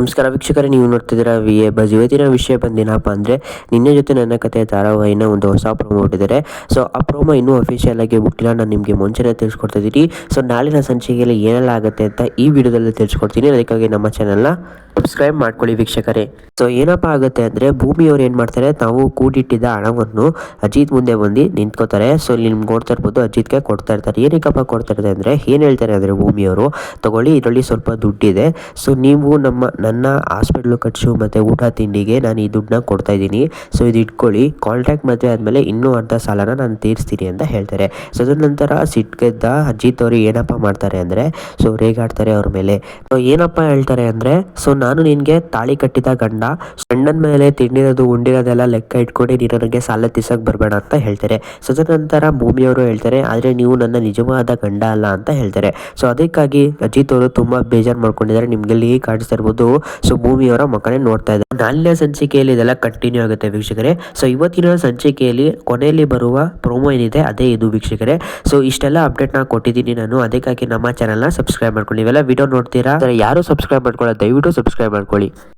ನಮಸ್ಕಾರ ವೀಕ್ಷಕರೇ, ನೀವು ನೋಡ್ತಿದ್ದೀರಾ ವಿ.ಎ. ಬಜ್. ಇವತ್ತಿನ ವಿಷಯ ಬಂದೇನಪ್ಪ ಅಂದರೆ, ನಿನ್ನೆ ಜೊತೆ ನನ್ನ ಕತೆ ಧಾರಾವಾಹಿನ ಒಂದು ಹೊಸ ಪ್ರೋಮೋ ಬಿಟ್ಟಿದ್ದಾರೆ. ಸೊ ಆ ಪ್ರೋಮೋ ಇನ್ನೂ ಅಫಿಷಿಯಲ್ ಆಗಿ ಬಿಟ್ಟಿಲ್ಲ. ನಾನು ನಿಮಗೆ ಮುಂಚೆನೇ ತಿಳಿಸ್ಕೊಡ್ತಾ ಇದ್ದೀನಿ. ಸೊ ನಾಳಿನ ಸಂಚಿಕೆಯಲ್ಲಿ ಏನೆಲ್ಲ ಆಗುತ್ತೆ ಅಂತ ಈ ವಿಡಿಯೋದಲ್ಲಿ ತಿಳಿಸ್ಕೊಡ್ತೀನಿ. ಅದಕ್ಕಾಗಿ ನಮ್ಮ ಚಾನಲ್ನ ಸಬ್ಸ್ಕ್ರೈಬ್ ಮಾಡ್ಕೊಳ್ಳಿ ವೀಕ್ಷಕರೇ. ಸೊ ಏನಪ್ಪ ಆಗುತ್ತೆ ಅಂದರೆ, ಭೂಮಿಯವರು ಏನು ಮಾಡ್ತಾರೆ, ತಾವು ಕೂಡಿಟ್ಟಿದ್ದ ಹಣವನ್ನು ಅಜಿತ್ ಮುಂದೆ ಬಂದು ನಿಂತ್ಕೋತಾರೆ. ಸೊ ಇಲ್ಲಿ ನಿಮ್ಗೆ ನೋಡ್ತಾ ಇರ್ಬೋದು, ಅಜಿತ್ಗೆ ಕೊಡ್ತಾ ಇರ್ತಾರೆ. ಏನಕ್ಕಪ್ಪ ಕೊಡ್ತಾ ಇರ್ತಾರೆ ಅಂದರೆ, ಏನು ಹೇಳ್ತಾರೆ ಅಂದರೆ, ಭೂಮಿಯವರು ತಗೊಳ್ಳಿ, ಇದರಲ್ಲಿ ಸ್ವಲ್ಪ ದುಡ್ಡಿದೆ. ಸೊ ನೀವು ನನ್ನ ಹಾಸ್ಪಿಟ್ಲು ಖರ್ಚು ಮತ್ತು ಊಟ ತಿಂಡಿಗೆ ನಾನು ಈ ದುಡ್ಡನ್ನ ಕೊಡ್ತಾ ಇದ್ದೀನಿ. ಸೊ ಇದು ಇಟ್ಕೊಳ್ಳಿ, ಕಾಂಟ್ರಾಕ್ಟ್ ಮದುವೆ ಆದಮೇಲೆ ಇನ್ನೂ ಅರ್ಧ ಸಾಲನ ನಾನು ತೀರಿಸ್ತೀನಿ ಅಂತ ಹೇಳ್ತಾರೆ. ಸೊ ಅದ್ರ ನಂತರ ಸಿಟ್ಗೆದ್ದ ಅಜಿತ್ ಅವರು ಏನಪ್ಪ ಮಾಡ್ತಾರೆ ಅಂದರೆ, ಸೊ ರೇಗಾಡ್ತಾರೆ ಅವ್ರ ಮೇಲೆ. ಸೊ ಏನಪ್ಪ ಹೇಳ್ತಾರೆ ಅಂದರೆ, ಸೊ ನಾನು ನಿನಗೆ ತಾಳಿ ಕಟ್ಟಿದ ಗಂಡ, ಗಂಡನ ಮೇಲೆ ತಿಂಡಿರೋದು ಉಂಡಿರೋದೆಲ್ಲ ಲೆಕ್ಕ ಇಟ್ಕೊಂಡು ನೀನು ನನಗೆ ಸಾಲ ತೀರ್ಸಕ್ಕೆ ಬರಬೇಡ ಅಂತ ಹೇಳ್ತಾರೆ. ಸೊ ಅದ್ರ ನಂತರ ಭೂಮಿಯವರು ಹೇಳ್ತಾರೆ, ಆದರೆ ನೀವು ನನ್ನ ನಿಜವಾದ ಗಂಡ ಅಲ್ಲ ಅಂತ ಹೇಳ್ತಾರೆ. ಸೊ ಅದಕ್ಕಾಗಿ ಅಜಿತ್ ಅವರು ತುಂಬ ಬೇಜಾರು ಮಾಡ್ಕೊಂಡಿದ್ದಾರೆ. ನಿಮಗೆಲ್ಲಿ ಕಾಣಿಸ್ತಾ ಇರ್ಬೋದು. ಸೊ ಭೂಮಿಯವರ ಮಕ್ಕಳೇ ನೋಡ್ತಾ ಇದ್ದಾರೆ. ನಾಳಿನ ಸಂಚಿಕೆಯಲ್ಲಿ ಇದೆಲ್ಲ ಕಂಟಿನ್ಯೂ ಆಗುತ್ತೆ ವೀಕ್ಷಕರೇ. ಸೊ ಇವತ್ತಿನ ಸಂಚಿಕೆಯಲ್ಲಿ ಕೊನೆಯಲ್ಲಿ ಬರುವ ಪ್ರೋಮೋ ಏನಿದೆ ಅದೇ ಇದು ವೀಕ್ಷಕರೇ. ಸೊ ಇಷ್ಟೆಲ್ಲ ಅಪ್ಡೇಟ್ನ ಕೊಟ್ಟಿದ್ದೀನಿ ನಾನು. ಅದಕ್ಕಾಗಿ ನಮ್ಮ ಚಾನಲ್ನ ಸಬ್ಸ್ಕ್ರೈಬ್ ಮಾಡ್ಕೊಳ್ಳಿ. ಇವೆಲ್ಲ ವಿಡಿಯೋ ನೋಡ್ತೀರಾ, ಯಾರು ಸಬ್ಸ್ಕ್ರೈಬ್ ಮಾಡ್ಕೊಳ್ಳೋ ದಯವಿಟ್ಟು ಸಬ್ಸ್ಕ್ರೈಬ್ ಮಾಡ್ಕೊಳ್ಳಿ.